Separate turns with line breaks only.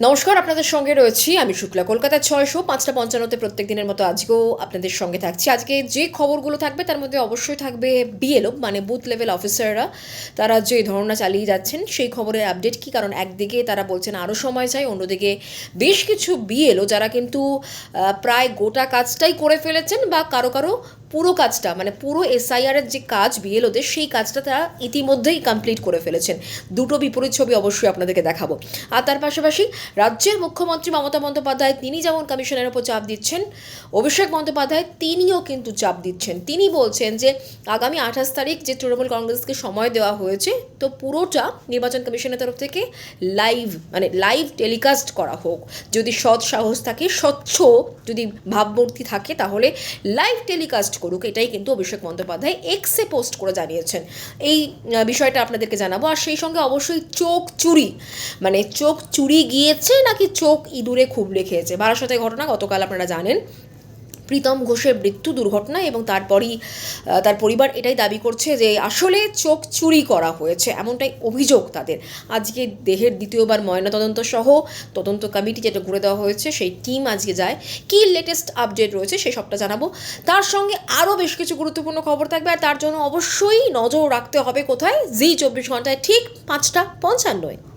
নমস্কার, আপনাদের সঙ্গে রয়েছি আমি শুক্লা। কলকাতার 6:05 প্রত্যেক দিনের মতো আজকেও আপনাদের সঙ্গে থাকছি। আজকে যে খবরগুলো থাকবে তার মধ্যে অবশ্যই থাকবে বিএলও মানে বুথ লেভেল অফিসাররা তারা যে ধরনা চালিয়ে যাচ্ছেন সেই খবরের আপডেট কী, কারণ একদিকে তারা বলছেন আরও সময় চাই, অন্যদিকে বেশ কিছু বিএলও যারা কিন্তু প্রায় গোটা কাজটাই করে ফেলেছেন বা কারো কারো পুরো কাজটা মানে পুরো এসআইআরের যে কাজ বিএলওদের সেই কাজটা তারা ইতিমধ্যেই কমপ্লিট করে ফেলেছেন। দুটো বিপরীত ছবি অবশ্যই আপনাদেরকে দেখাবো। আর তার পাশাপাশি রাজ্যের মুখ্যমন্ত্রী মমতা বন্দ্যোপাধ্যায় তিনি যেমন কমিশনের ওপর চাপ দিচ্ছেন, অভিষেক বন্দ্যোপাধ্যায় তিনিও কিন্তু চাপ দিচ্ছেন। তিনি বলছেন যে আগামী 28 তারিখ যে তৃণমূল কংগ্রেসকে সময় দেওয়া হয়েছে, তো পুরোটা নির্বাচন কমিশনের তরফ থেকে লাইভ টেলিকাস্ট করা হোক। যদি সৎ সাহস থাকে, স্বচ্ছ যদি ভাবমূর্তি থাকে, তাহলে লাইভ টেলিকাস্ট করুক। এটাই কিন্তু অভিষেক বন্দ্যোপাধ্যায় এক্সে পোস্ট করে জানিয়েছেন। এই বিষয়টা আপনাদেরকে জানাবো। আর সেই সঙ্গে অবশ্যই চোখ চুরি গিয়েছে নাকি চোখ ইঁদুরে খুবলে খেয়েছে, বারাসতে ঘটনা গতকাল আপনারা জানেন। প্রীতম ঘোষের মৃত্যু দুর্ঘটনা এবং তারপরই তার পরিবার এটাই দাবি করছে যে আসলে চোখ চুরি করা হয়েছে, এমনটাই অভিযোগ তাদের। আজকে দেহের দ্বিতীয়বার ময়নাতদন্ত সহ তদন্ত কমিটি যেটা ঘুরে দেওয়া হয়েছে সেই টিম আজকে যায়। কী লেটেস্ট আপডেট রয়েছে সেই সবটা জানাবো। তার সঙ্গে আরও বেশ কিছু গুরুত্বপূর্ণ খবর থাকবে, আর তার জন্য অবশ্যই নজর রাখতে হবে কোথায়, জি 24 ঘন্টায় ঠিক 5:55।